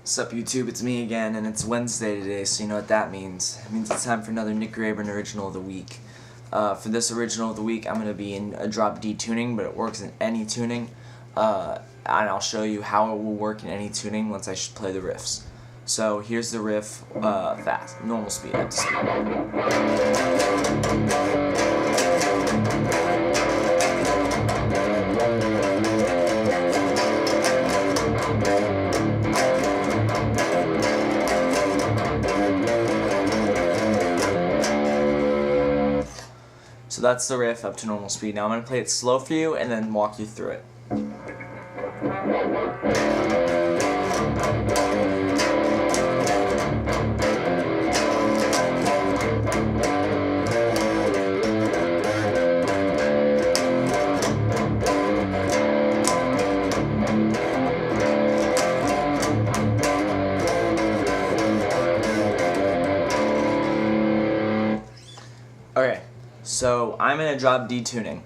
What's up, YouTube? It's me again, and it's Wednesday today, so you know what that means. It means it's time for another Nick Rayburn Original of the Week. For this Original of the Week, I'm going to be in a drop D tuning, but it works in any tuning. And I'll show you how it will work in any tuning once I play the riffs. So here's the riff, fast, normal speed, up to speed. So that's the riff up to normal speed. Now I'm going to play it slow for you and then walk you through it. Okay. So I'm in a drop D tuning.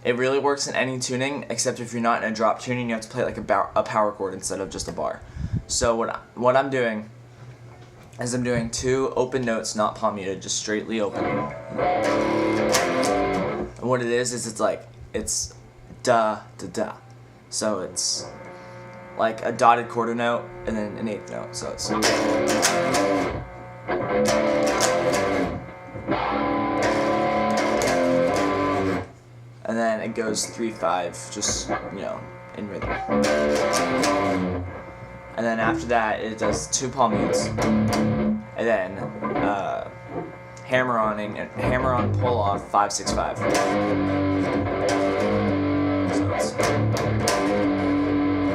It really works in any tuning, except if you're not in a drop tuning, you have to play like a power chord instead of just a bar. So what I'm doing is I'm doing two open notes, not palm muted, just straightly open. And what it is it's da da da. So it's like a dotted quarter note and then an eighth note. So it's. And then it goes 3/5, just, you know, in rhythm. And then after that, it does two palm mutes, and then hammer on, pull off 5/6/5.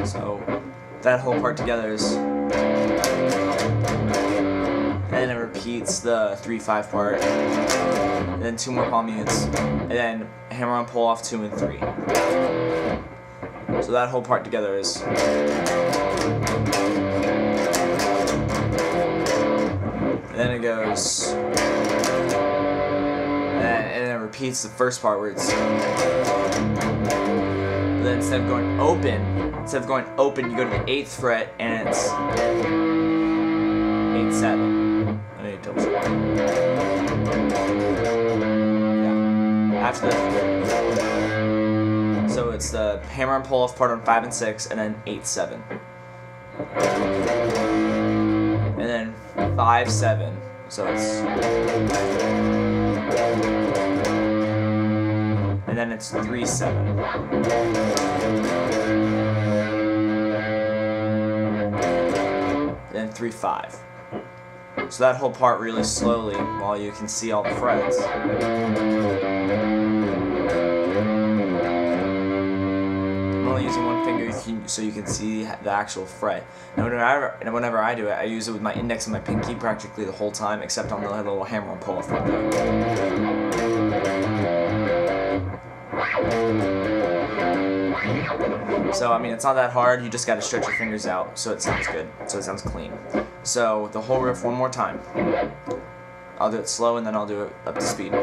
So that whole part together is. And then it repeats the 3/5 part, and then two more palm mutes, and then hammer on, pull off 2 and 3. So that whole part together is. And then it goes, and then it repeats the first part where it's. But then instead of going open, you go to the 8th fret, and it's 8/7. Yeah. After that, so it's the hammer and pull off part on 5 and 6, and then 8/7, and then 5/7. So it's, and then it's 3/7. Then 3/5. So that whole part really slowly while you can see all the frets. I'm only using one finger so you can see the actual fret. And whenever I do it, I use it with my index and my pinky practically the whole time, except on the little hammer and pull off part there. So, I mean, it's not that hard, you just gotta stretch your fingers out so it sounds good, so it sounds clean. So, the whole riff one more time. I'll do it slow and then I'll do it up to speed.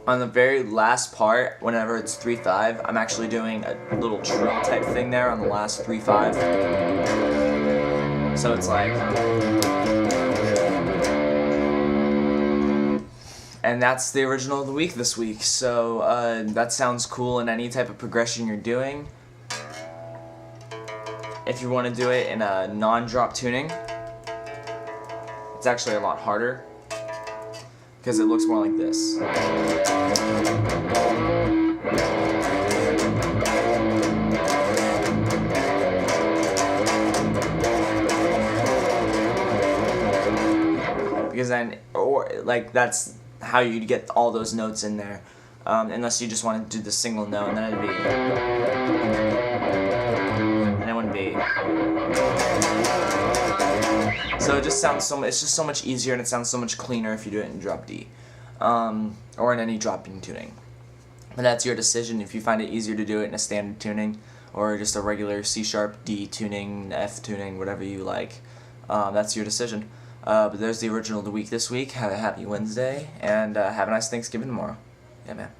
On the very last part, whenever it's 3/5, I'm actually doing a little trill type thing there on the last 3/5. So it's like, and that's the Original of the Week this week. So that sounds cool in any type of progression you're doing. If you want to do it in a non-drop tuning, it's actually a lot harder, because it looks more like this. Because then, or like that's how you'd get all those notes in there, unless you just want to do the single note, and then it'd be, and it wouldn't be. So it just sounds it's just so much easier, and it sounds so much cleaner if you do it in drop D, or in any dropping tuning. But that's your decision. If you find it easier to do it in a standard tuning or just a regular C sharp, D tuning, F tuning, whatever you like, that's your decision. But there's the original of the week this week. Have a happy Wednesday, and have a nice Thanksgiving tomorrow. Yeah, man.